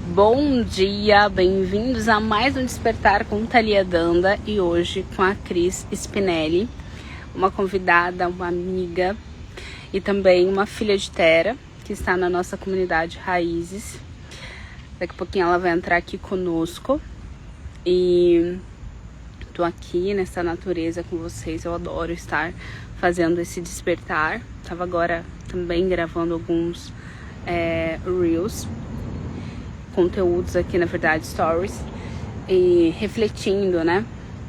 Bom dia, bem-vindos a mais um Despertar com Thalia Danda e hoje com a Cris Spinelli, uma convidada, uma amiga e também uma filha de Tera que está na nossa comunidade Raízes. Daqui a pouquinho ela vai entrar aqui conosco e tô aqui nessa natureza com vocês. Eu adoro estar fazendo esse despertar. Tava agora também gravando alguns Reels, conteúdos aqui, na verdade, stories, e refletindo, né,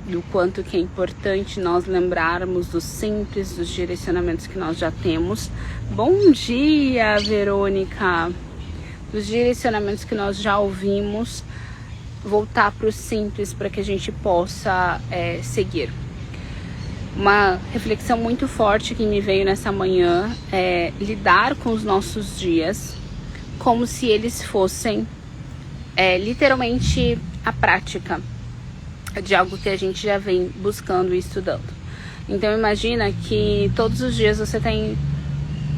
do quanto que é importante nós lembrarmos dos simples, dos direcionamentos que nós já temos. Bom dia, Verônica! Dos direcionamentos que nós já ouvimos, voltar para o simples para que a gente possa seguir. Uma reflexão muito forte que me veio nessa manhã é lidar com os nossos dias como se eles fossem literalmente a prática de algo que a gente já vem buscando e estudando. Então imagina que todos os dias você tem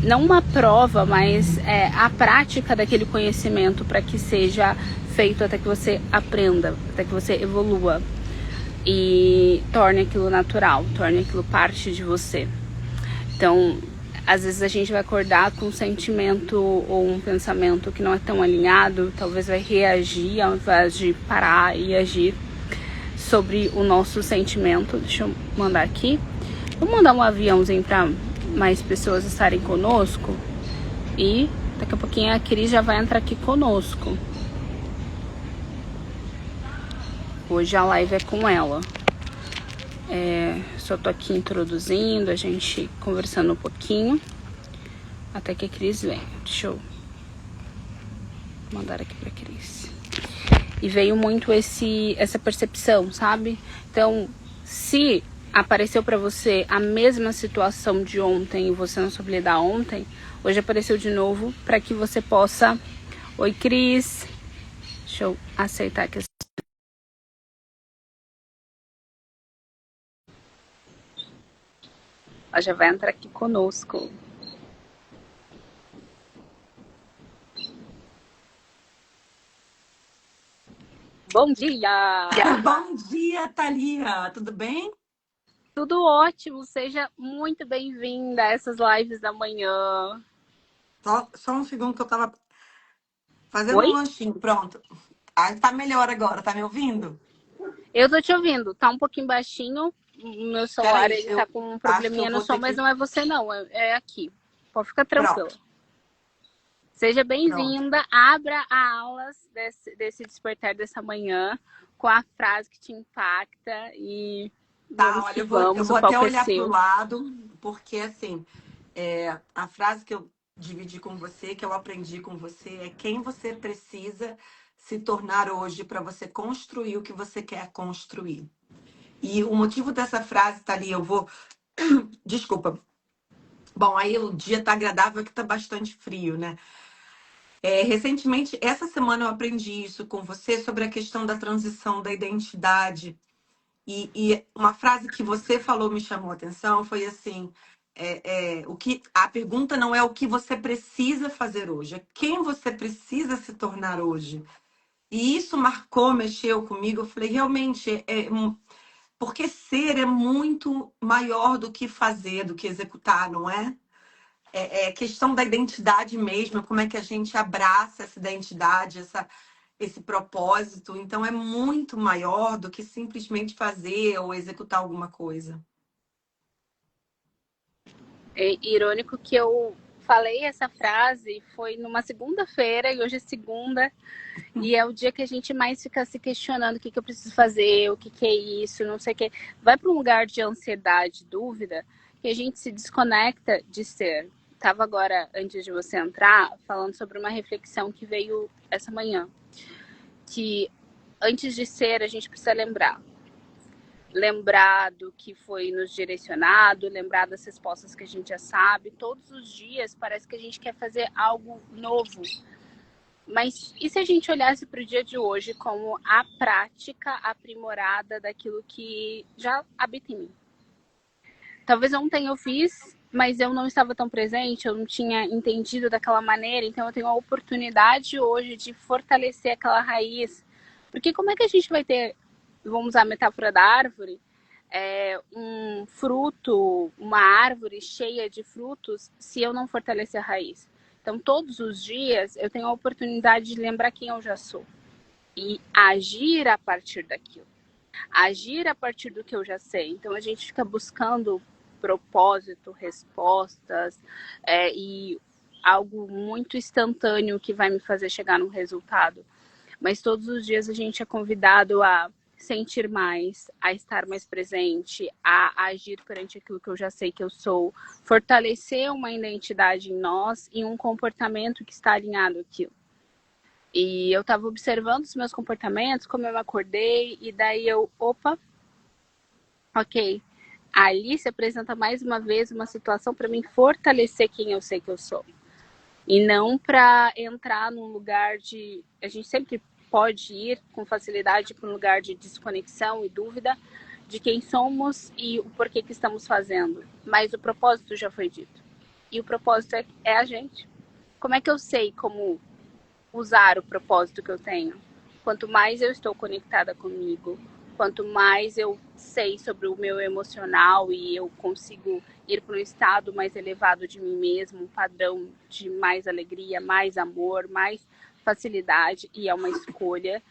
não uma prova, mas a prática daquele conhecimento para que seja feito até que você aprenda, até que você evolua e torne aquilo natural, torne aquilo parte de você. Então, às vezes a gente vai acordar com um sentimento ou um pensamento que não é tão alinhado, talvez vai reagir ao invés de parar e agir sobre o nosso sentimento. Deixa eu mandar aqui. Vou mandar um aviãozinho para mais pessoas estarem conosco e daqui a pouquinho a Cris já vai entrar aqui conosco. Hoje a live é com ela. Só tô aqui introduzindo, a gente conversando um pouquinho até que a Cris venha. Deixa eu mandar aqui pra Cris. E veio muito essa percepção, sabe? Então, se apareceu pra você a mesma situação de ontem e você não soube lidar ontem, hoje apareceu de novo para que você possa... Oi, Cris. Deixa eu aceitar aqui. Ela já vai entrar aqui conosco. Bom dia! Bom dia, Thalia! Tudo bem? Tudo ótimo, seja muito bem-vinda a essas lives da manhã. Só um segundo que eu tava fazendo um Oi? lanchinho, pronto. Ah, tá melhor agora, tá me ouvindo? Eu tô te ouvindo, tá um pouquinho baixinho. O meu celular, Peraí, ele tá eu com um acho que eu probleminha no vou som, ter mas que... não é você não, é aqui. Pode ficar tranquila. Pronto, Seja pronto. bem-vinda, abra a aulas desse despertar dessa manhã com a frase que te impacta e Tá, vamos olha, que eu vamos, vou o até palco é olhar pro seu. lado, porque assim, a frase que eu dividi com você, que eu aprendi com você, é quem você precisa se tornar hoje para você construir o que você quer construir. E o motivo dessa frase, Thalia, eu vou... Desculpa. Bom, aí o dia tá agradável, que tá bastante frio, né? Recentemente, essa semana eu aprendi isso com você sobre a questão da transição da identidade. E uma frase que você falou me chamou a atenção, foi assim: a pergunta não é o que você precisa fazer hoje, é quem você precisa se tornar hoje. E isso marcou, mexeu comigo. Eu falei, realmente, porque ser é muito maior do que fazer, do que executar, não é? É questão da identidade mesmo, como é que a gente abraça essa identidade, esse propósito. Então, é muito maior do que simplesmente fazer ou executar alguma coisa. É irônico que eu falei essa frase foi numa segunda-feira e hoje é segunda e é o dia que a gente mais fica se questionando o que eu preciso fazer, o que é isso, não sei o que. Vai para um lugar de ansiedade, dúvida, que a gente se desconecta de ser. Tava agora, antes de você entrar, falando sobre uma reflexão que veio essa manhã, que antes de ser a gente precisa lembrar do que foi nos direcionado, lembrar das respostas que a gente já sabe. Todos os dias parece que a gente quer fazer algo novo. Mas e se a gente olhasse para o dia de hoje como a prática aprimorada daquilo que já habita em mim? Talvez ontem eu fiz mas eu não estava tão presente, eu não tinha entendido daquela maneira, então eu tenho a oportunidade hoje de fortalecer aquela raiz. Porque como é que a gente vai ter, vamos usar a metáfora da árvore, um fruto, uma árvore cheia de frutos, se eu não fortalecer a raiz? Então, todos os dias eu tenho a oportunidade de lembrar quem eu já sou e agir a partir daquilo, agir a partir do que eu já sei. Então a gente fica buscando propósito, respostas e algo muito instantâneo que vai me fazer chegar no resultado. Mas todos os dias a gente é convidado a sentir mais, a estar mais presente, a agir perante aquilo que eu já sei que eu sou, fortalecer uma identidade em nós e um comportamento que está alinhado àquilo. E eu estava observando os meus comportamentos, como eu me acordei, e daí eu, opa, ok, ali se apresenta mais uma vez uma situação para mim fortalecer quem eu sei que eu sou. E não para entrar num lugar de. A gente sempre pode ir com facilidade para um lugar de desconexão e dúvida de quem somos e o porquê que estamos fazendo. Mas o propósito já foi dito. E o propósito é a gente. Como é que eu sei como usar o propósito que eu tenho? Quanto mais eu estou conectada comigo, quanto mais eu sei sobre o meu emocional e eu consigo ir para um estado mais elevado de mim mesmo, um padrão de mais alegria, mais amor, mais facilidade, e é uma escolha.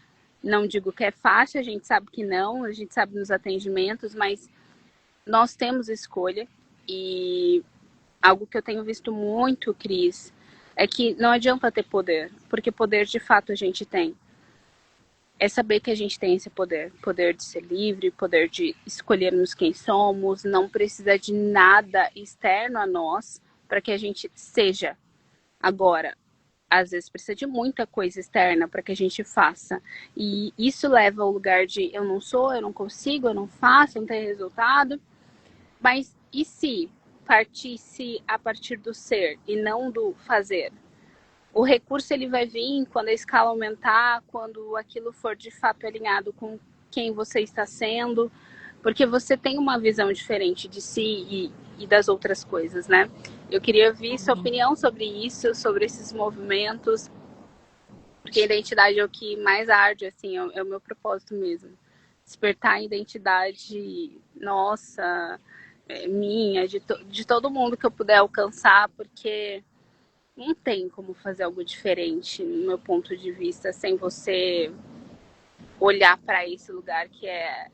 Não digo que é fácil, a gente sabe que não, a gente sabe nos atendimentos, mas nós temos escolha. E algo que eu tenho visto muito, Cris, é que não adianta ter poder, porque poder de fato a gente tem. É saber que a gente tem esse poder, poder de ser livre, poder de escolhermos quem somos, não precisa de nada externo a nós para que a gente seja. Agora, às vezes precisa de muita coisa externa para que a gente faça. E isso leva ao lugar de eu não sou, eu não consigo, eu não faço, eu não tenho resultado. Mas e se partisse a partir do ser e não do fazer? O recurso ele vai vir quando a escala aumentar, quando aquilo for de fato alinhado com quem você está sendo, porque você tem uma visão diferente de si e das outras coisas, né? Eu queria ouvir sua Uhum. opinião sobre isso, sobre esses movimentos, porque a identidade é o que mais arde, assim, é o meu propósito mesmo. Despertar a identidade nossa, minha, de todo mundo que eu puder alcançar, porque não tem como fazer algo diferente, no meu ponto de vista, sem você olhar para esse lugar que é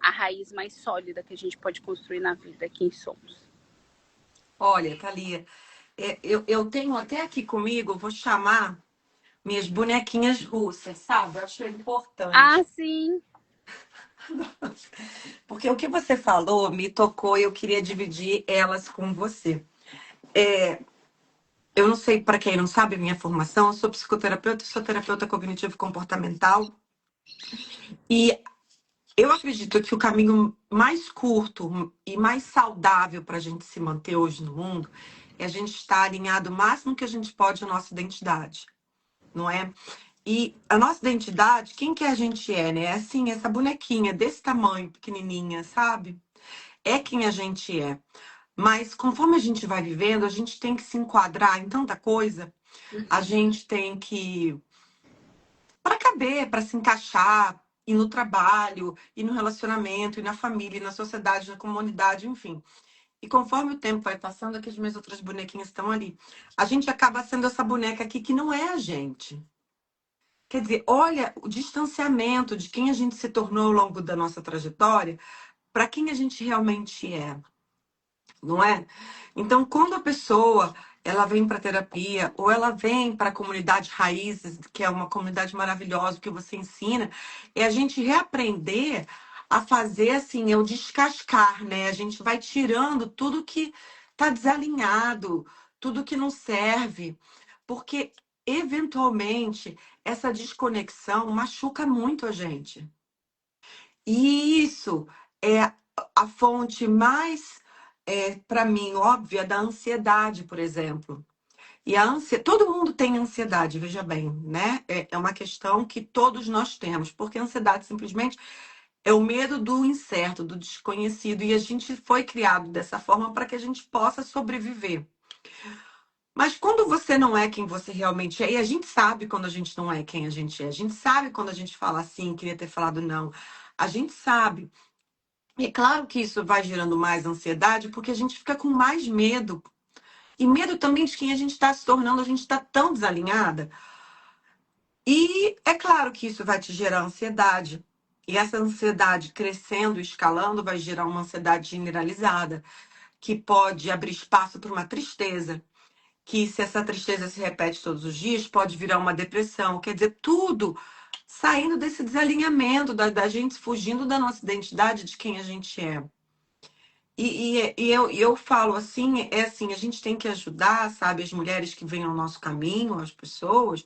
a raiz mais sólida que a gente pode construir na vida, quem somos. Olha, Thalia, eu tenho até aqui comigo, vou chamar minhas bonequinhas russas, sabe? Eu acho Ah, importante. sim. Porque o que você falou me tocou e eu queria dividir elas com você. É, eu não sei, para quem não sabe, minha formação, eu sou psicoterapeuta e sou terapeuta cognitivo-comportamental. E eu acredito que o caminho mais curto e mais saudável para a gente se manter hoje no mundo é a gente estar alinhado o máximo que a gente pode à nossa identidade, não é? E a nossa identidade, quem que a gente é, né? É assim, essa bonequinha desse tamanho, pequenininha, sabe? É quem a gente é. Mas conforme a gente vai vivendo, a gente tem que se enquadrar em tanta coisa. A gente tem que, para caber, para se encaixar, e no trabalho, e no relacionamento, e na família, e na sociedade, na comunidade, enfim. E conforme o tempo vai passando, é que as minhas outras bonequinhas estão ali. A gente acaba sendo essa boneca aqui que não é a gente. Quer dizer, olha o distanciamento de quem a gente se tornou ao longo da nossa trajetória para quem a gente realmente é, não é? Então, quando a pessoa ela vem para terapia ou ela vem para a comunidade Raízes, que é uma comunidade maravilhosa que você ensina, é a gente reaprender a fazer assim, é o descascar, né? A gente vai tirando tudo que está desalinhado, tudo que não serve, porque eventualmente essa desconexão machuca muito a gente. E isso é a fonte mais, para mim, óbvia da ansiedade, por exemplo. E a ansiedade, todo mundo tem ansiedade, veja bem, né? É uma questão que todos nós temos, porque a ansiedade simplesmente É o medo do incerto, do desconhecido. E a gente foi criado dessa forma para que a gente possa sobreviver. Mas quando você não é quem você realmente é, e a gente sabe quando a gente não é quem a gente sabe quando a gente fala assim, queria ter falado não, a gente sabe. E é claro que isso vai gerando mais ansiedade, porque a gente fica com mais medo. E medo também de quem a gente está se tornando, a gente está tão desalinhada. E é claro que isso vai te gerar ansiedade. E essa ansiedade crescendo, escalando, vai gerar uma ansiedade generalizada, que pode abrir espaço para uma tristeza, que se essa tristeza se repete todos os dias, pode virar uma depressão. Quer dizer, tudo saindo desse desalinhamento, da gente fugindo da nossa identidade, de quem a gente é. E eu falo assim, é assim, a gente tem que ajudar, sabe, as mulheres que vêm ao nosso caminho, as pessoas,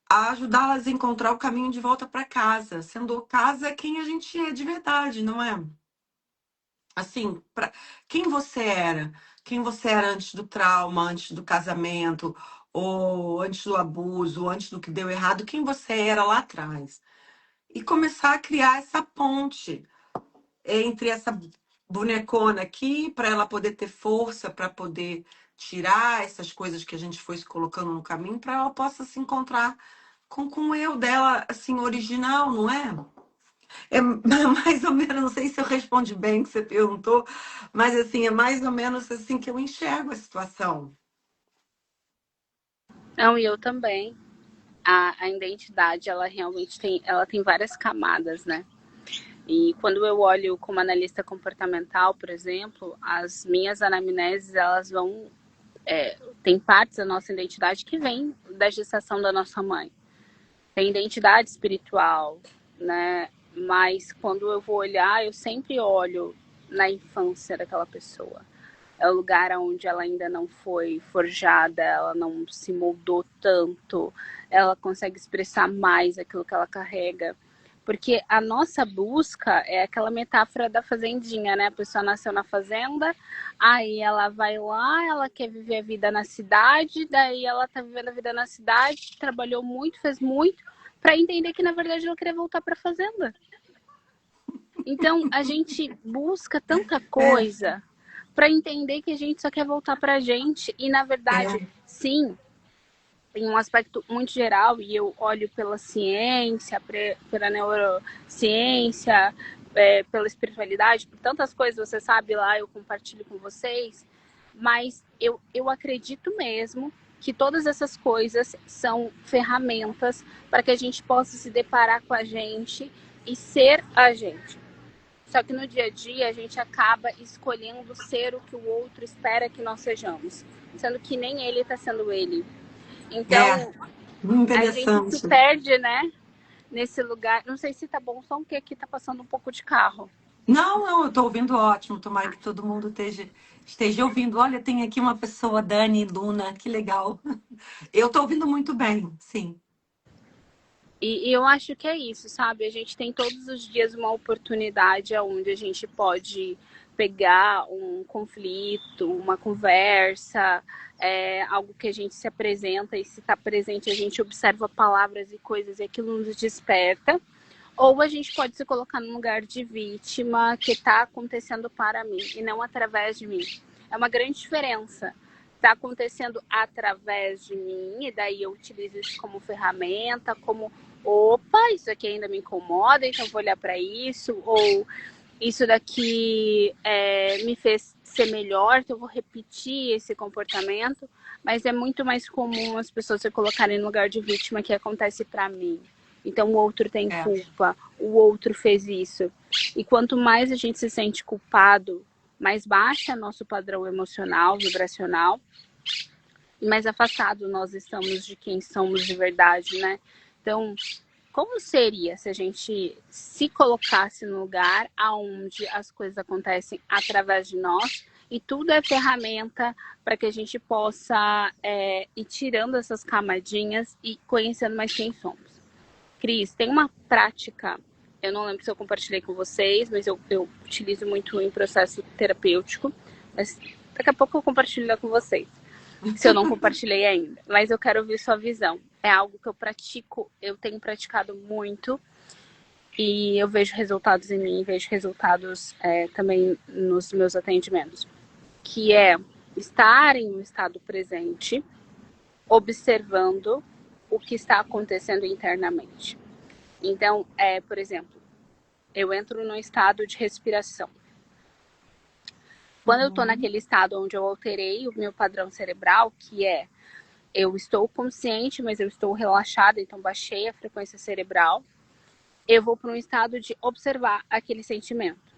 a ajudá-las a encontrar o caminho de volta para casa, sendo casa quem a gente é de verdade, não é? Assim, quem você era antes do trauma, antes do casamento, ou antes do abuso, ou antes do que deu errado, quem você era lá atrás. E começar a criar essa ponte entre essa bonecona aqui, para ela poder ter força, para poder tirar essas coisas que a gente foi se colocando no caminho, para ela possa se encontrar com o eu dela, assim, original, não é? É mais ou menos, não sei se eu respondi bem o que você perguntou, mas assim, é mais ou menos assim que eu enxergo a situação. Não, e eu também. A identidade, ela tem várias camadas, né? E quando eu olho como analista comportamental, por exemplo, as minhas anamneses, elas vão... tem partes da nossa identidade que vem da gestação da nossa mãe. Tem identidade espiritual, né? Mas quando eu vou olhar, eu sempre olho na infância daquela pessoa. É o lugar onde ela ainda não foi forjada, ela não se moldou tanto, ela consegue expressar mais aquilo que ela carrega. Porque a nossa busca é aquela metáfora da fazendinha, né? A pessoa nasceu na fazenda, aí ela vai lá, ela quer viver a vida na cidade, daí ela tá vivendo a vida na cidade, trabalhou muito, fez muito, para entender que na verdade ela queria voltar para a fazenda. Então a gente busca tanta É, coisa para entender que a gente só quer voltar para a gente e na verdade, é, sim, em um aspecto muito geral, e eu olho pela ciência, pela neurociência, pela espiritualidade, por tantas coisas, você sabe lá, eu compartilho com vocês, mas eu acredito mesmo que todas essas coisas são ferramentas para que a gente possa se deparar com a gente e ser a gente. Só que no dia a dia a gente acaba escolhendo ser o que o outro espera que nós sejamos, sendo que nem ele está sendo ele. é, Então, a gente se interessante. perde, né? Nesse lugar. Não sei se tá bom som, porque aqui tá passando um pouco de carro. Não, não, eu estou ouvindo ótimo. Tomara que todo mundo esteja ouvindo. Olha, tem aqui uma pessoa, Dani Luna, que legal. Eu estou ouvindo muito bem, sim. E eu acho que é isso, sabe? A gente tem todos os dias uma oportunidade onde a gente pode pegar um conflito, uma conversa, algo que a gente se apresenta e se está presente a gente observa palavras e coisas e aquilo nos desperta. Ou a gente pode se colocar num lugar de vítima que está acontecendo para mim e não através de mim. É uma grande diferença. Está acontecendo através de mim e daí eu utilizo isso como ferramenta, como opa, isso aqui ainda me incomoda, então vou olhar para isso, ou isso daqui me fez ser melhor, então eu vou repetir esse comportamento, mas é muito mais comum as pessoas se colocarem no lugar de vítima que acontece para mim. Então o outro tem É, culpa, o outro fez isso. E quanto mais a gente se sente culpado, mais baixa nosso padrão emocional, vibracional, e mais afastado nós estamos de quem somos de verdade, né? Então, como seria se a gente se colocasse no lugar aonde as coisas acontecem através de nós e tudo é ferramenta para que a gente possa ir tirando essas camadinhas e conhecendo mais quem somos. Cris, tem uma prática, eu não lembro se eu compartilhei com vocês, mas eu utilizo muito em processo terapêutico, mas daqui a pouco eu compartilho com vocês, se eu não compartilhei ainda. Mas eu quero ouvir sua visão. É algo que eu pratico, eu tenho praticado muito, e eu vejo resultados em mim, vejo resultados também nos meus atendimentos, que é estar em um estado presente, observando o que está acontecendo internamente. Então, por exemplo, eu entro num estado de respiração. Quando eu estou naquele estado onde eu alterei o meu padrão cerebral, que é eu estou consciente, mas eu estou relaxada, então baixei a frequência cerebral, eu vou para um estado de observar aquele sentimento.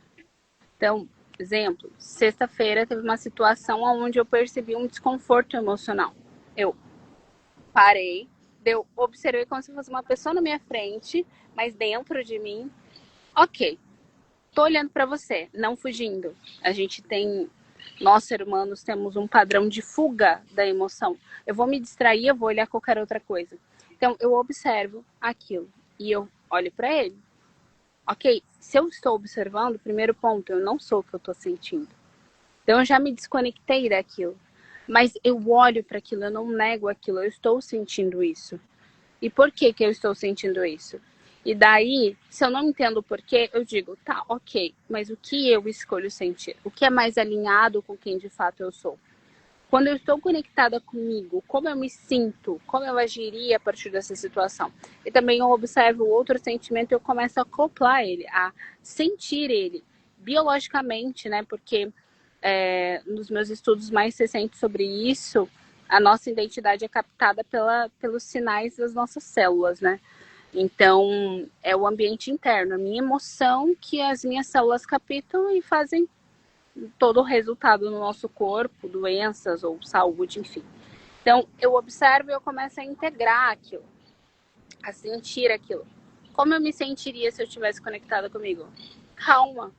Então, exemplo, sexta-feira teve uma situação onde eu percebi um desconforto emocional. Eu parei, eu observei como se fosse uma pessoa na minha frente, mas dentro de mim, ok, tô olhando para você, não fugindo. A gente tem, nós seres humanos temos um padrão de fuga da emoção. Eu vou me distrair, eu vou olhar qualquer outra coisa. Então eu observo aquilo e eu olho para ele. Ok, se eu estou observando, primeiro ponto, eu não sou o que eu estou sentindo. Então eu já me desconectei daquilo. Mas eu olho para aquilo, eu não nego aquilo, eu estou sentindo isso. E por que que eu estou sentindo isso? E daí, se eu não entendo o porquê, eu digo, tá, ok, mas o que eu escolho sentir? O que é mais alinhado com quem de fato eu sou? Quando eu estou conectada comigo, como eu me sinto, como eu agiria a partir dessa situação. E também eu observo o outro sentimento e eu começo a acoplar ele, a sentir ele biologicamente, né? Porque nos meus estudos mais recentes sobre isso, a nossa identidade é captada pelos sinais das nossas células, né? Então, é o ambiente interno, a minha emoção que as minhas células captam e fazem todo o resultado no nosso corpo, doenças ou saúde, enfim. Então, eu observo e eu começo a integrar aquilo, a sentir aquilo. Como eu me sentiria se eu estivesse conectada comigo? Calma.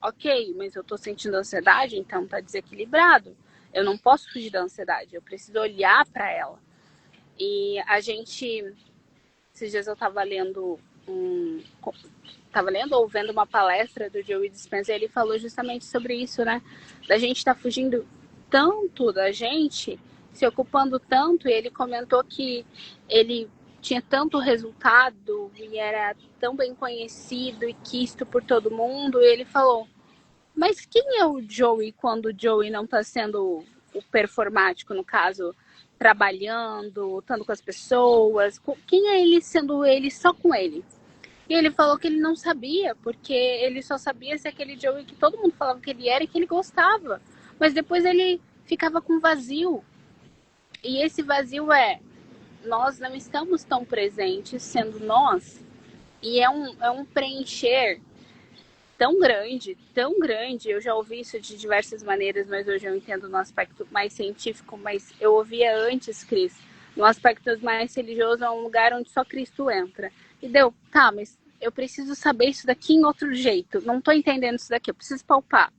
Ok, mas eu tô sentindo ansiedade, então tá desequilibrado. Eu não posso fugir da ansiedade, eu preciso olhar para ela. E a gente, esses dias eu tava lendo ou vendo uma palestra do Joe Dispenza e ele falou justamente sobre isso, né? Da gente tá fugindo tanto da gente, se ocupando tanto, e ele comentou que ele tinha tanto resultado e era tão bem conhecido e quisto por todo mundo, e ele falou, mas quem é o Joey quando o Joey não tá sendo o performático, no caso, trabalhando, estando com as pessoas? Quem é ele sendo ele só com ele? E ele falou que ele não sabia, porque ele só sabia ser aquele Joey que todo mundo falava que ele era e que ele gostava. Mas depois ele ficava com vazio. E esse vazio nós não estamos tão presentes sendo nós. E é um preencher tão grande. Eu já ouvi isso de diversas maneiras, mas hoje eu entendo no aspecto mais científico. Mas eu ouvia antes, Cris, no aspecto mais religioso, é um lugar onde só Cristo entra. E deu, tá, mas eu preciso saber isso daqui em outro jeito. Não tô entendendo isso daqui, eu preciso palpar.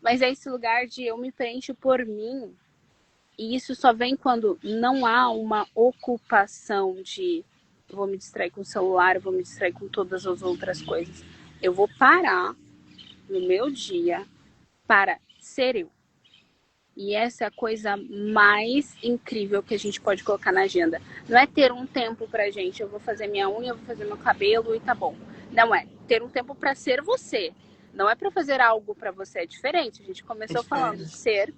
Mas é esse lugar de eu me preencho por mim. E isso só vem quando não há uma ocupação de eu vou me distrair com o celular, eu vou me distrair com todas as outras coisas. Eu vou parar no meu dia para ser eu. E essa é a coisa mais incrível que a gente pode colocar na agenda. Não é ter um tempo pra gente, eu vou fazer minha unha, eu vou fazer meu cabelo e tá bom. Não é ter um tempo para ser você. Não é para fazer algo para você, é diferente. A gente começou falando de ser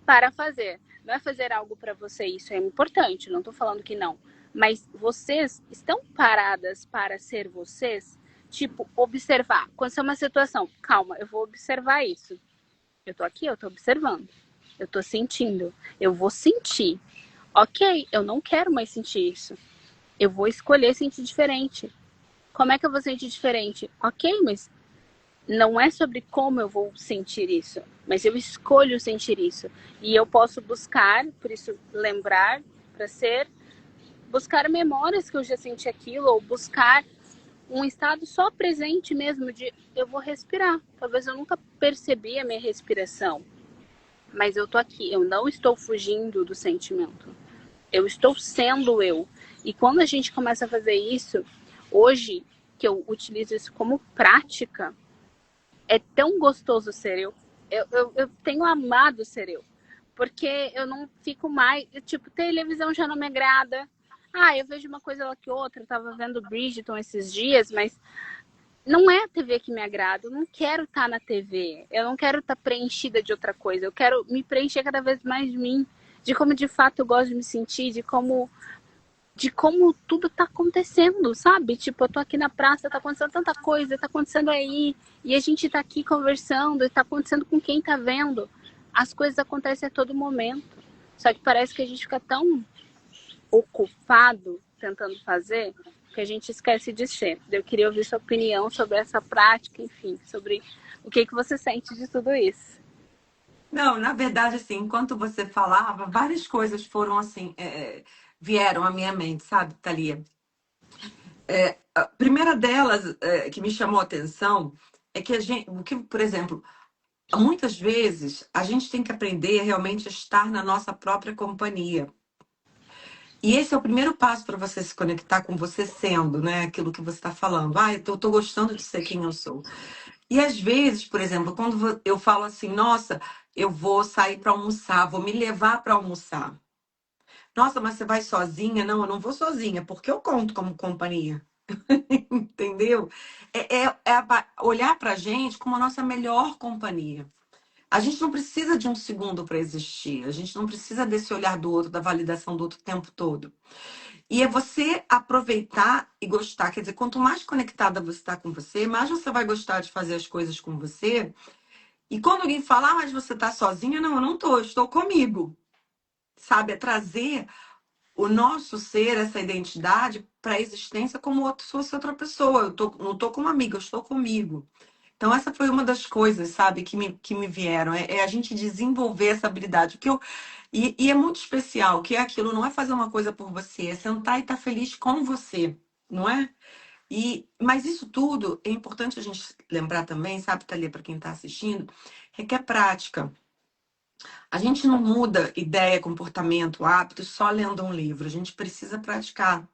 para fazer. Não é fazer algo para você, isso é importante, não tô falando que não. Mas vocês estão paradas para ser vocês? Tipo, observar. Quando é uma situação, calma, eu vou observar isso. Eu tô aqui, eu tô observando. Eu tô sentindo. Eu vou sentir. Ok, eu não quero mais sentir isso. Eu vou escolher sentir diferente. Como é que eu vou sentir diferente? Ok, mas não é sobre como eu vou sentir isso, mas eu escolho sentir isso. E eu posso buscar, por isso lembrar, para ser, buscar memórias que eu já senti aquilo, ou buscar um estado só presente mesmo de eu vou respirar. Talvez eu nunca percebi a minha respiração, mas eu tô aqui, eu não estou fugindo do sentimento. Eu estou sendo eu. E quando a gente começa a fazer isso, hoje que eu utilizo isso como prática, é tão gostoso ser eu. Eu tenho amado ser eu. Porque eu não fico mais. Tipo, televisão já não me agrada. Ah, eu vejo uma coisa lá que outra. Eu tava vendo Bridgerton esses dias, mas não é a TV que me agrada. Eu não quero estar na TV. Eu não quero estar preenchida de outra coisa. Eu quero me preencher cada vez mais de mim, de como de fato eu gosto de me sentir, de como tudo tá acontecendo, sabe? Tipo, eu tô aqui na praça, tá acontecendo tanta coisa, tá acontecendo aí, e a gente tá aqui conversando, e tá acontecendo com quem tá vendo. As coisas acontecem a todo momento. Só que parece que a gente fica tão ocupado tentando fazer que a gente esquece de ser. Eu queria ouvir sua opinião sobre essa prática, enfim, sobre o que você sente de tudo isso. Não, na verdade, assim, enquanto você falava, várias coisas foram assim, vieram à minha mente, sabe, Thalia? A primeira delas, que me chamou a atenção, é que a gente, por exemplo, muitas vezes a gente tem que aprender realmente a estar na nossa própria companhia. E esse é o primeiro passo para você se conectar com você sendo, né? Aquilo que você está falando. Ah, eu tô gostando de ser quem eu sou. E às vezes, por exemplo, quando eu falo assim, nossa, eu vou sair para almoçar, vou me levar para almoçar. Nossa, mas você vai sozinha? Não, eu não vou sozinha, porque eu conto como companhia. Entendeu? Olhar para a gente como a nossa melhor companhia. A gente não precisa de um segundo para existir. A gente não precisa desse olhar do outro, da validação do outro o tempo todo. E é você aproveitar e gostar. Quer dizer, quanto mais conectada você está com você, mais você vai gostar de fazer as coisas com você. E quando alguém fala, mas você está sozinha, não, eu não estou, eu estou comigo. Sabe? É trazer o nosso ser, essa identidade, para a existência como se fosse outra pessoa. Não estou como amiga, eu estou comigo. Então, essa foi uma das coisas, sabe, que me vieram. É a gente desenvolver essa habilidade. E é muito especial, que é aquilo, não é fazer uma coisa por você, é sentar e estar feliz com você, não é? Mas isso tudo é importante a gente lembrar também, sabe, Thalia, para quem está assistindo, requer prática. A gente não muda ideia, comportamento, hábito só lendo um livro. A gente precisa praticar.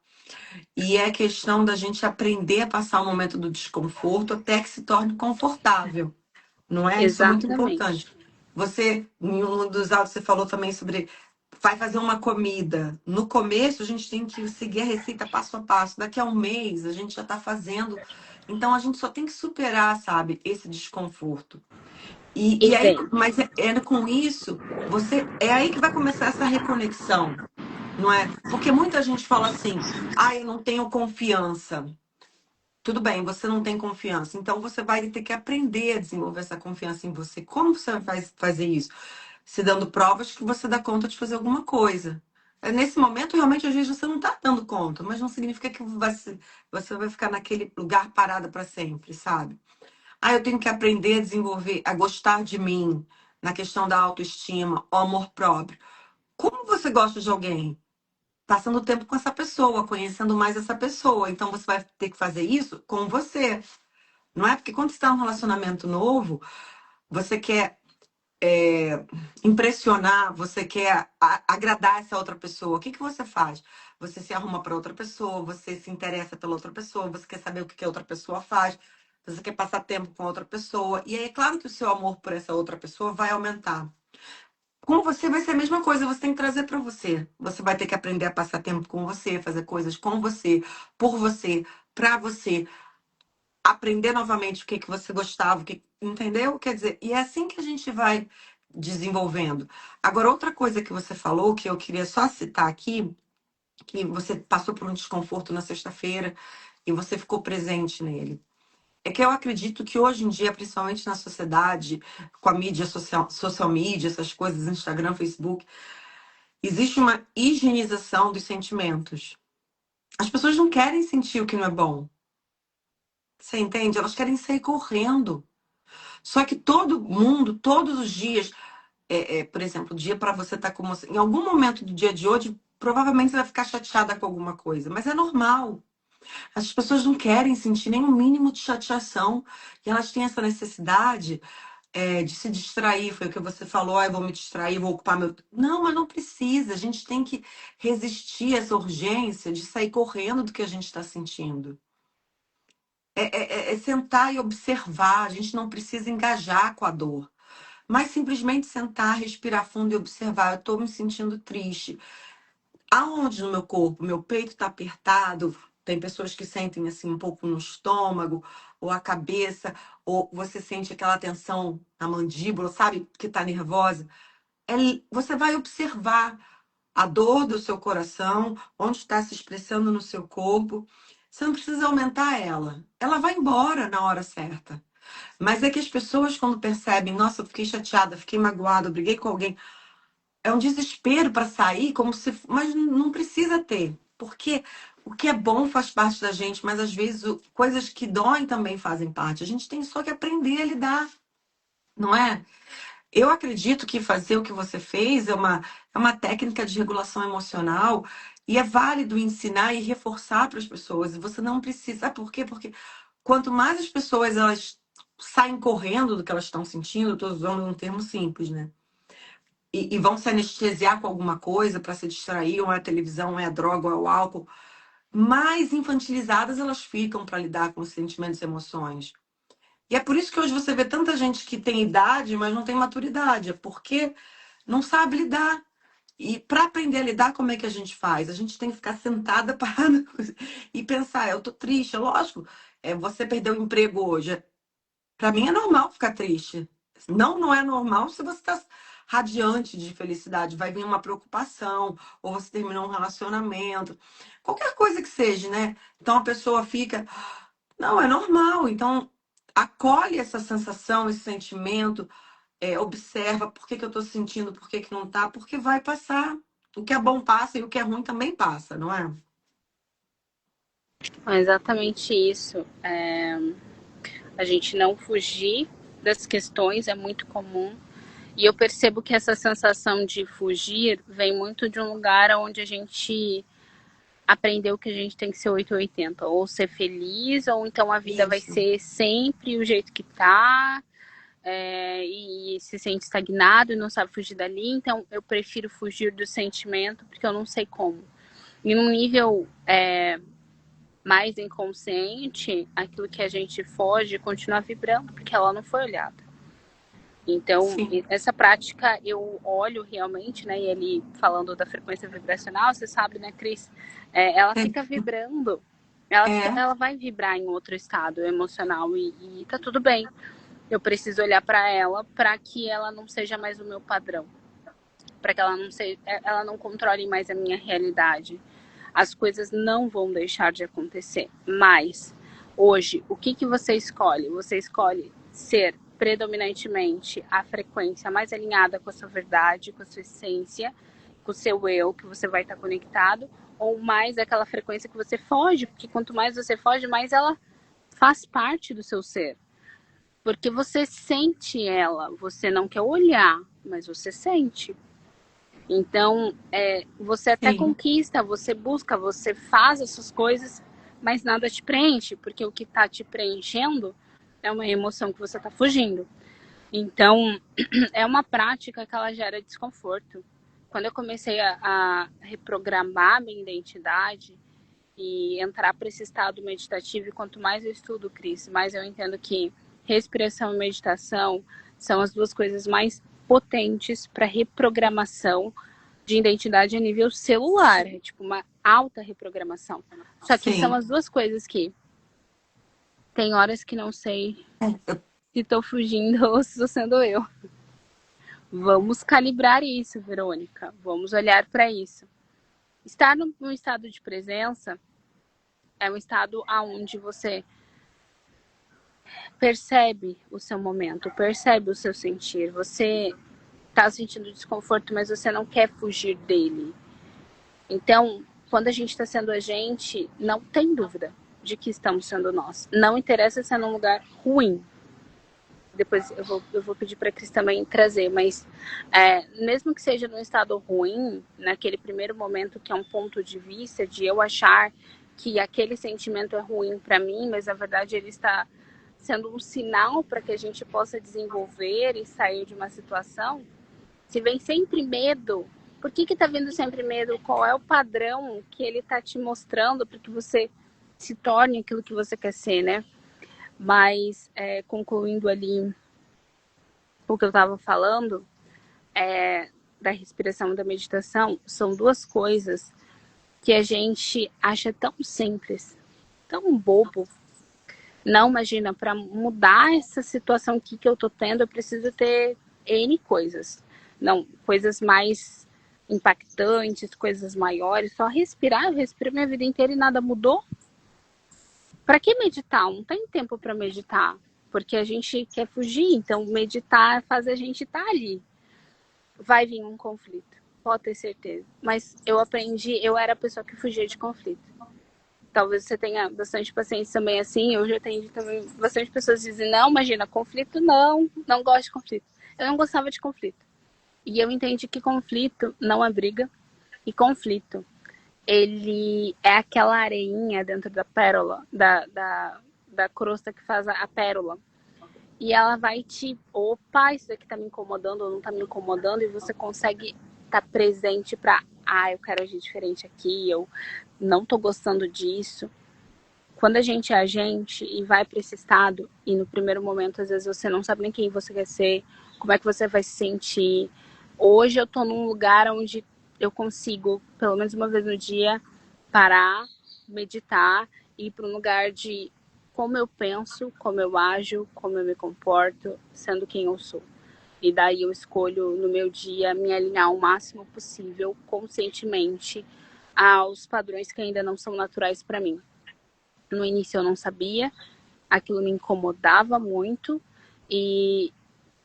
E é questão da gente aprender a passar o momento do desconforto até que se torne confortável. Não é? Isso é muito importante. Exatamente. Você, em um dos áudios, você falou também sobre vai fazer uma comida. No começo, a gente tem que seguir a receita passo a passo. Daqui a um mês, a gente já está fazendo. Então, a gente só tem que superar, sabe, esse desconforto. E E aí, vem. mas com isso, é aí que vai começar essa reconexão, não é? Porque muita gente fala assim, eu não tenho confiança. Tudo bem, você não tem confiança. Então você vai ter que aprender a desenvolver essa confiança em você. Como você vai fazer isso? Se dando provas que você dá conta de fazer alguma coisa. Nesse momento, realmente, às vezes você não está dando conta, mas não significa que você vai ficar naquele lugar parado para sempre, sabe? Eu tenho que aprender a desenvolver, a gostar de mim, na questão da autoestima, o amor próprio. Como você gosta de alguém? Passando tempo com essa pessoa, conhecendo mais essa pessoa. Então você vai ter que fazer isso com você. Não é? Porque quando você está num relacionamento novo, você quer impressionar, você quer agradar essa outra pessoa. O que você faz? Você se arruma para outra pessoa, você se interessa pela outra pessoa, você quer saber o que a outra pessoa faz, você quer passar tempo com a outra pessoa. E aí é claro que o seu amor por essa outra pessoa vai aumentar. Com você vai ser a mesma coisa, você tem que trazer para você. Você vai ter que aprender a passar tempo com você, fazer coisas com você, por você, para você, aprender novamente o que você gostava, entendeu? Quer dizer, e é assim que a gente vai desenvolvendo. Agora, outra coisa que você falou, que eu queria só citar aqui, que você passou por um desconforto na sexta-feira e você ficou presente nele. É que eu acredito que hoje em dia, principalmente na sociedade, com a mídia social media, essas coisas, Instagram, Facebook, existe uma higienização dos sentimentos. As pessoas não querem sentir o que não é bom. Você entende? Elas querem sair correndo. Só que todo mundo, todos os dias, por exemplo, o dia para você estar com você. Em algum momento do dia de hoje, provavelmente você vai ficar chateada com alguma coisa, mas é normal. As pessoas não querem sentir nem o mínimo de chateação e elas têm essa necessidade de se distrair. Foi o que você falou, eu vou me distrair, vou ocupar meu. Não, mas não precisa. A gente tem que resistir a essa urgência de sair correndo do que a gente está sentindo. É sentar e observar. A gente não precisa engajar com a dor. Mas simplesmente sentar, respirar fundo e observar. Eu estou me sentindo triste. aonde no meu corpo? Meu peito está apertado? Tem pessoas que sentem assim um pouco no estômago, ou a cabeça, ou você sente aquela tensão na mandíbula, sabe? Que está nervosa. Você vai observar a dor do seu coração, onde está se expressando no seu corpo. Você não precisa aumentar ela. Ela vai embora na hora certa. Mas é que as pessoas, quando percebem, nossa, eu fiquei chateada, fiquei magoada, eu briguei com alguém, é um desespero para sair, como se. Mas não precisa ter. Porque o que é bom faz parte da gente, mas às vezes coisas que doem também fazem parte. A gente tem só que aprender a lidar, não é? Eu acredito que fazer o que você fez é uma técnica de regulação emocional e é válido ensinar e reforçar para as pessoas. E você não precisa. Sabe por quê? Porque quanto mais as pessoas elas saem correndo do que elas estão sentindo, estou usando um termo simples, né? E vão se anestesiar com alguma coisa para se distrair, ou é a televisão, ou é a droga, ou é o álcool, mais infantilizadas elas ficam para lidar com os sentimentos e emoções. E é por isso que hoje você vê tanta gente que tem idade, mas não tem maturidade, é porque não sabe lidar. E para aprender a lidar, como é que a gente faz? A gente tem que ficar sentada, parada e pensar, eu tô triste, é lógico. Você perdeu o emprego hoje. Para mim é normal ficar triste. Não é normal se você está radiante de felicidade. Vai vir uma preocupação, ou você terminou um relacionamento, qualquer coisa que seja, né? Então a pessoa fica, não, é normal. Então acolhe essa sensação, esse sentimento, observa por que que eu estou sentindo, por que que não tá, porque vai passar. O que é bom passa e o que é ruim também passa, não é? É exatamente isso. A gente não fugir das questões é muito comum. E eu percebo que essa sensação de fugir vem muito de um lugar onde a gente aprendeu que a gente tem que ser 880, ou ser feliz, ou então a vida vai Isso. ser sempre o jeito que tá, e se sente estagnado e não sabe fugir dali. Então eu prefiro fugir do sentimento porque eu não sei como. E num nível mais inconsciente, aquilo que a gente foge continua vibrando porque ela não foi olhada. Então, Sim. essa prática eu olho realmente, né? E ele falando da frequência vibracional, você sabe, né, Cris? Ela fica vibrando, É, ela vai vibrar em outro estado emocional e tá tudo bem. Eu preciso olhar para ela para que ela não seja mais o meu padrão, para que ela não controle mais a minha realidade. As coisas não vão deixar de acontecer, mas hoje, o que que você escolhe? Você escolhe ser predominantemente a frequência mais alinhada com a sua verdade, com a sua essência, com o seu eu, que você vai estar conectado, ou mais aquela frequência que você foge, porque quanto mais você foge, mais ela faz parte do seu ser. Porque você sente ela, você não quer olhar, mas você sente. Então, você até sim, conquista, você busca, você faz essas coisas, mas nada te preenche, porque o que está te preenchendo é uma emoção que você está fugindo. Então, é uma prática que ela gera desconforto. Quando eu comecei a reprogramar minha identidade e entrar para esse estado meditativo, e quanto mais eu estudo, Cris, mais eu entendo que respiração e meditação são as duas coisas mais potentes para reprogramação de identidade a nível celular, é tipo uma alta reprogramação. Só que são sim. as duas coisas que tem horas que não sei se estou fugindo ou se estou sendo eu. Vamos calibrar isso, Verônica. Vamos olhar para isso. Estar num estado de presença é um estado aonde você percebe o seu momento, percebe o seu sentir. Você está sentindo desconforto, mas você não quer fugir dele. Então, quando a gente está sendo a gente, não tem dúvida de que estamos sendo nós. Não interessa se é num lugar ruim. Depois eu vou pedir para a Cris também trazer, mas mesmo que seja num estado ruim, naquele primeiro momento que é um ponto de vista de eu achar que aquele sentimento é ruim para mim, mas na verdade ele está sendo um sinal para que a gente possa desenvolver e sair de uma situação. Se vem sempre medo, por que está vindo sempre medo? Qual é o padrão que ele está te mostrando para que você se torne aquilo que você quer ser, né? Mas, concluindo ali o que eu estava falando, da respiração e da meditação são duas coisas que a gente acha tão simples, tão bobo. Não, imagina, para mudar essa situação aqui que eu tô tendo, eu preciso ter N coisas. Não, coisas mais impactantes, coisas maiores. Só respirar, eu respiro minha vida inteira e nada mudou. Para que meditar? Não tem tempo para meditar, porque a gente quer fugir. Então, meditar faz a gente estar ali. Vai vir um conflito, pode ter certeza. Mas eu aprendi, eu era a pessoa que fugia de conflito. Talvez você tenha bastante pacientes também assim. Eu já atendi também bastante pessoas que dizem, não, imagina, conflito não gosto de conflito. Eu não gostava de conflito. E eu entendi que conflito não é briga. E conflito, ele é aquela areinha dentro da pérola, da crosta que faz a pérola. E ela vai te, opa, isso daqui tá me incomodando ou não tá me incomodando, e você consegue estar presente pra, eu quero agir diferente aqui, eu não tô gostando disso. Quando a gente é a gente e vai para esse estado, e no primeiro momento, às vezes, você não sabe nem quem você quer ser, como é que você vai se sentir. Hoje eu tô num lugar onde eu consigo, pelo menos uma vez no dia, parar, meditar e ir para um lugar de como eu penso, como eu ajo, como eu me comporto, sendo quem eu sou. E daí eu escolho no meu dia me alinhar o máximo possível, conscientemente, aos padrões que ainda não são naturais para mim. No início eu não sabia, aquilo me incomodava muito e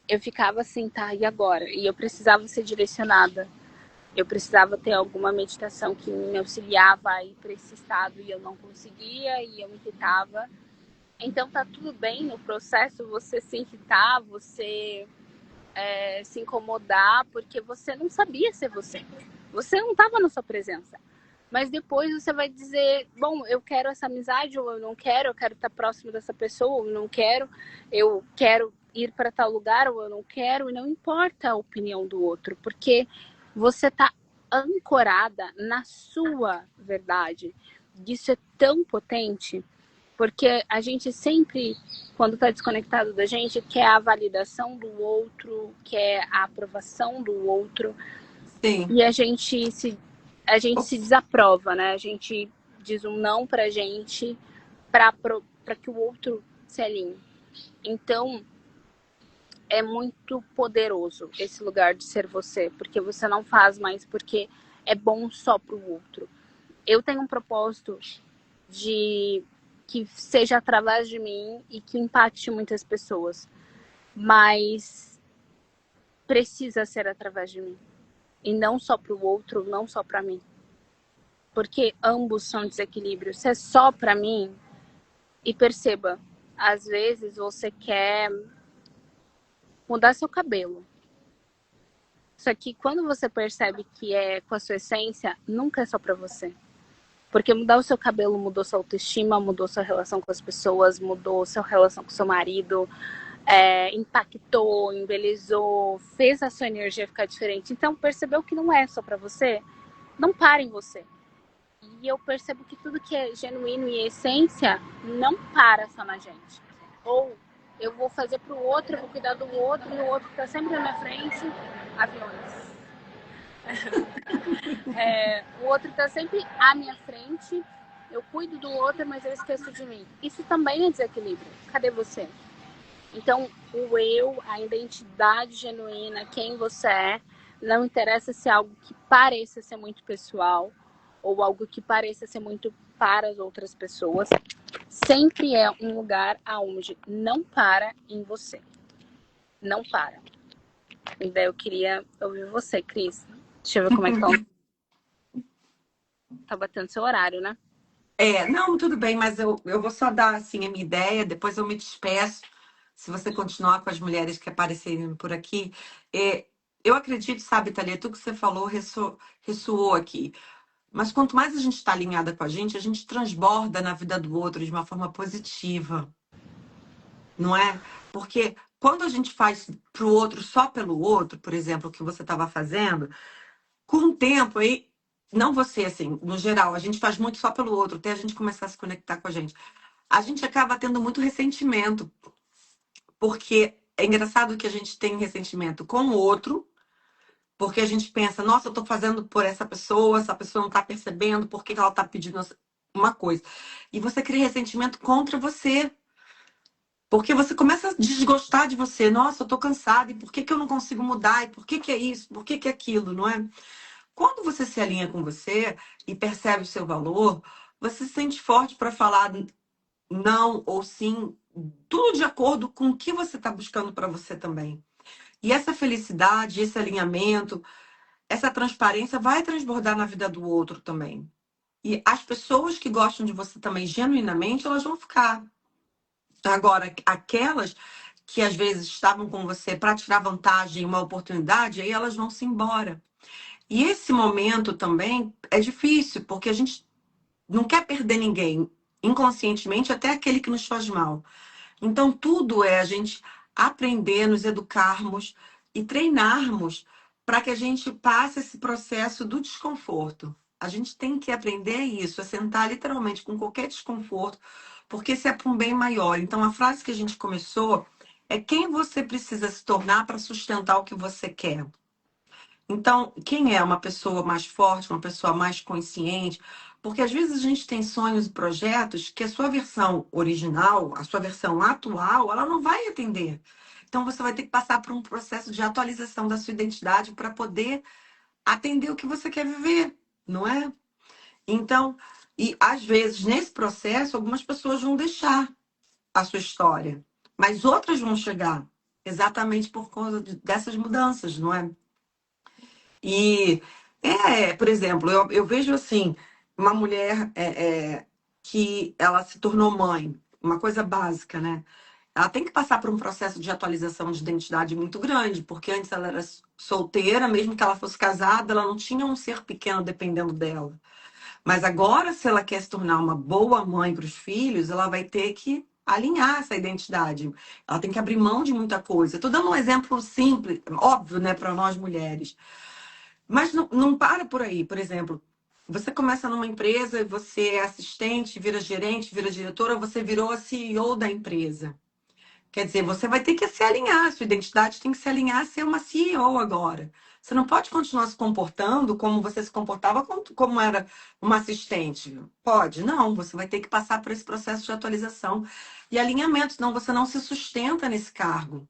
eu ficava assim, tá, e agora? E eu precisava ser direcionada. Eu precisava ter alguma meditação que me auxiliava a ir para esse estado e eu não conseguia e eu me irritava. Então tá tudo bem no processo você se irritar, você se incomodar, porque você não sabia ser você. Você não estava na sua presença. Mas depois você vai dizer, bom, eu quero essa amizade ou eu quero estar próximo dessa pessoa ou eu quero ir para tal lugar ou eu não quero, e não importa a opinião do outro, porque você está ancorada na sua verdade. Isso é tão potente, porque a gente sempre, quando está desconectado da gente, quer a validação do outro, quer a aprovação do outro, Sim. e a gente se desaprova, né? A gente diz um não pra gente para que o outro se alinhe. Então, é muito poderoso esse lugar de ser você, porque você não faz mais porque é bom só pro outro. Eu tenho um propósito de que seja através de mim e que impacte muitas pessoas, mas precisa ser através de mim e não só pro outro, não só para mim. Porque ambos são desequilíbrios. Se é só para mim, e perceba, às vezes você quer mudar seu cabelo. Só que quando você percebe que é com a sua essência, nunca é só para você. Porque mudar o seu cabelo mudou sua autoestima, mudou sua relação com as pessoas, mudou sua relação com seu marido, impactou, embelezou, fez a sua energia ficar diferente. Então percebeu que não é só para você? Não para em você. E eu percebo que tudo que é genuíno e essência não para só na gente. Ou eu vou fazer pro outro, eu vou cuidar do outro, e o outro tá sempre na minha frente, aviões. O outro tá sempre à minha frente, eu cuido do outro, mas eu esqueço de mim. Isso também é desequilíbrio. Cadê você? Então, o eu, a identidade genuína, quem você é, não interessa se é algo que pareça ser muito pessoal ou algo que pareça ser muito para as outras pessoas. Sempre é um lugar aonde não para em você. Não para. E daí eu queria ouvir você, Cris. Deixa eu ver como é que tá batendo seu horário, né? Não, tudo bem, mas eu vou só dar assim a minha ideia, depois eu me despeço. Se você continuar com as mulheres que aparecerem por aqui. Eu acredito, sabe, Thalia, tudo que você falou ressoou aqui. Mas quanto mais a gente está alinhada com a gente transborda na vida do outro de uma forma positiva, não é? Porque quando a gente faz para o outro só pelo outro, por exemplo, o que você estava fazendo, com o tempo aí, não você, assim, no geral, a gente faz muito só pelo outro, até a gente começar a se conectar com a gente. A gente acaba tendo muito ressentimento, porque é engraçado que a gente tem ressentimento com o outro, Porque a gente pensa, nossa, eu tô fazendo por essa pessoa não tá percebendo, por que que ela tá pedindo uma coisa. E você cria ressentimento contra você. Porque você começa a desgostar de você. Nossa, eu tô cansada, e por que que eu não consigo mudar? E por que que é isso? Por que que é aquilo, não é? Quando você se alinha com você e percebe o seu valor, você se sente forte para falar não ou sim, tudo de acordo com o que você está buscando para você também. E essa felicidade, esse alinhamento, essa transparência vai transbordar na vida do outro também. E as pessoas que gostam de você também genuinamente, elas vão ficar. Agora, aquelas que às vezes estavam com você para tirar vantagem, uma oportunidade, aí elas vão se embora. E esse momento também é difícil, porque a gente não quer perder ninguém, inconscientemente, até aquele que nos faz mal. Então, tudo é a gente aprender, nos educarmos e treinarmos para que a gente passe esse processo do desconforto. A gente tem que aprender isso, a sentar literalmente com qualquer desconforto, porque isso é para um bem maior. Então, a frase que a gente começou é quem você precisa se tornar para sustentar o que você quer. Então, quem é uma pessoa mais forte, uma pessoa mais consciente? Porque às vezes a gente tem sonhos e projetos que a sua versão original, a sua versão atual, ela não vai atender. Então, você vai ter que passar por um processo de atualização da sua identidade para poder atender o que você quer viver, não é? Então, e às vezes nesse processo, algumas pessoas vão deixar a sua história, mas outras vão chegar, exatamente por causa dessas mudanças, não é? E por exemplo, eu vejo assim, uma mulher que ela se tornou mãe, uma coisa básica, né? Ela tem que passar por um processo de atualização de identidade muito grande, porque antes ela era solteira, mesmo que ela fosse casada, ela não tinha um ser pequeno dependendo dela. Mas agora, se ela quer se tornar uma boa mãe para os filhos, ela vai ter que alinhar essa identidade. Ela tem que abrir mão de muita coisa. Estou dando um exemplo simples, óbvio, né, para nós mulheres. Mas não para por aí. Por exemplo, você começa numa empresa e você é assistente, vira gerente, vira diretora, você virou a CEO da empresa. Quer dizer, você vai ter que se alinhar, a sua identidade tem que se alinhar a ser uma CEO agora. Você não pode continuar se comportando como você se comportava como era uma assistente. Pode? Não, você vai ter que passar por esse processo de atualização e alinhamento, senão você não se sustenta nesse cargo.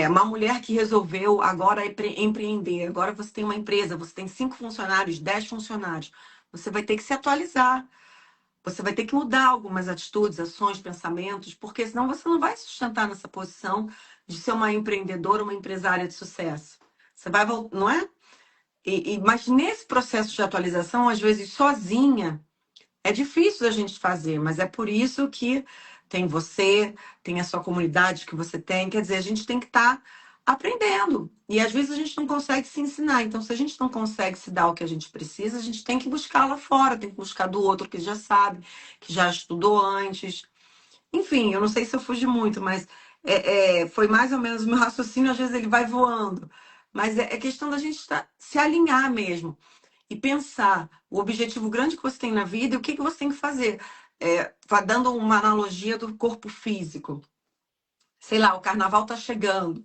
Uma mulher que resolveu agora empreender. Agora você tem uma empresa, você tem 5 funcionários, 10 funcionários. Você vai ter que se atualizar. Você vai ter que mudar algumas atitudes, ações, pensamentos, porque senão você não vai sustentar nessa posição de ser uma empreendedora, uma empresária de sucesso. Você vai voltar, não é? Mas nesse processo de atualização, às vezes sozinha, é difícil da gente fazer, mas é por isso que tem você, tem a sua comunidade que você tem. Quer dizer, a gente tem que estar aprendendo. E às vezes a gente não consegue se ensinar. Então, se a gente não consegue se dar o que a gente precisa, a gente tem que buscar lá fora, tem que buscar do outro que já sabe, que já estudou antes. Enfim, eu não sei se eu fugi muito, mas foi mais ou menos o meu raciocínio. Às vezes ele vai voando. Mas é questão da gente se alinhar mesmo e pensar o objetivo grande que você tem na vida e o que que você tem que fazer. Dando uma analogia do corpo físico. Sei lá, o carnaval está chegando,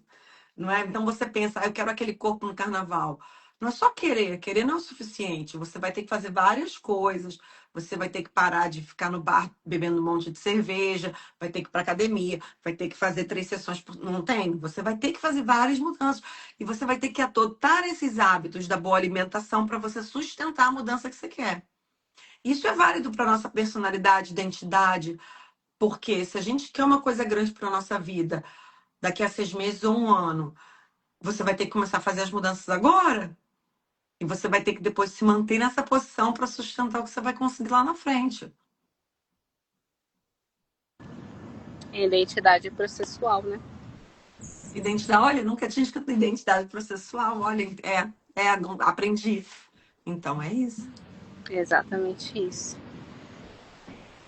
não é? Então você pensa, eu quero aquele corpo no carnaval. Não é só querer não é o suficiente. Você vai ter que fazer várias coisas. Você vai ter que parar de ficar no bar bebendo um monte de cerveja, vai ter que ir para academia, vai ter que fazer 3 sessões por. Não tem? Você vai ter que fazer várias mudanças. E você vai ter que adotar esses hábitos da boa alimentação para você sustentar a mudança que você quer. Isso é válido para nossa personalidade, identidade, porque se a gente quer uma coisa grande para nossa vida, daqui a 6 meses ou um ano, você vai ter que começar a fazer as mudanças agora. E você vai ter que depois se manter nessa posição para sustentar o que você vai conseguir lá na frente. Identidade processual, né? Identidade, olha, nunca tinha escrito identidade processual, olha, aprendi. Então é isso. Exatamente isso.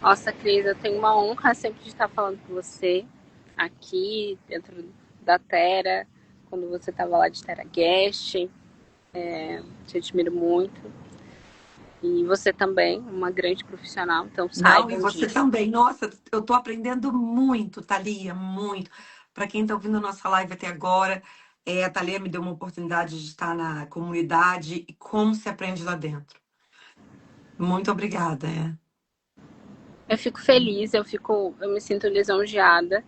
Nossa, Cris, eu tenho uma honra sempre de estar falando com você aqui dentro da Terra, quando você estava lá de Terra Guest. Te admiro muito. E você também, uma grande profissional, então Não, e saibam você disso. também. Nossa, eu tô aprendendo muito, Thalia, muito. Para quem está ouvindo a nossa live até agora, A Thalia me deu uma oportunidade de estar na comunidade e como se aprende lá dentro. Muito obrigada. Eu fico feliz, eu me sinto lisonjeada,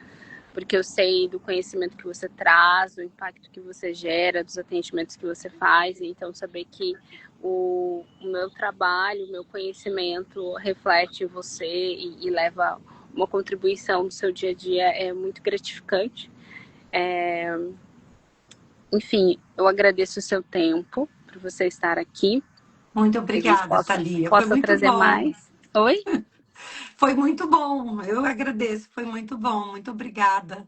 porque eu sei do conhecimento que você traz, do impacto que você gera, dos atendimentos que você faz, e então saber que o meu trabalho, o meu conhecimento reflete em você e leva uma contribuição no seu dia a dia é muito gratificante. Enfim, eu agradeço o seu tempo por você estar aqui, Muito que a gente obrigada, Thalia. Foi possa muito trazer bom. mais. Oi? Foi muito bom. Eu agradeço. Foi muito bom. Muito obrigada.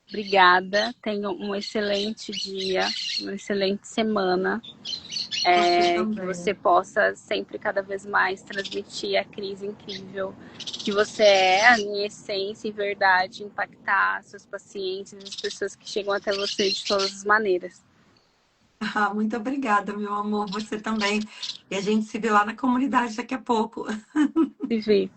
Obrigada. Tenha um excelente dia, uma excelente semana. Você Que você também. possa sempre, cada vez mais, transmitir a crise incrível que você é, em essência e verdade, impactar seus pacientes, as pessoas que chegam até você de todas as maneiras. Ah, muito obrigada, meu amor. Você também. E a gente se vê lá na comunidade daqui a pouco. Se vê.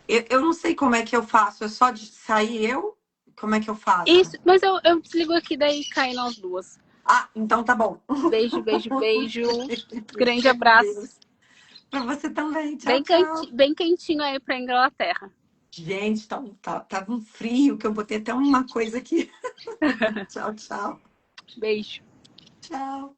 Eu não sei como é que eu faço. É só de sair eu? Como é que eu faço? Isso, mas eu desligo aqui, daí cai nós duas. Ah, então tá bom. Beijo, beijo, beijo. Beijo, Grande fica com abraço. Deus. Pra você também. Tchau, tchau. Bem quentinho aí pra Inglaterra. Gente, tava um frio que eu botei até uma coisa aqui. Tchau, tchau. Beijo. Tchau.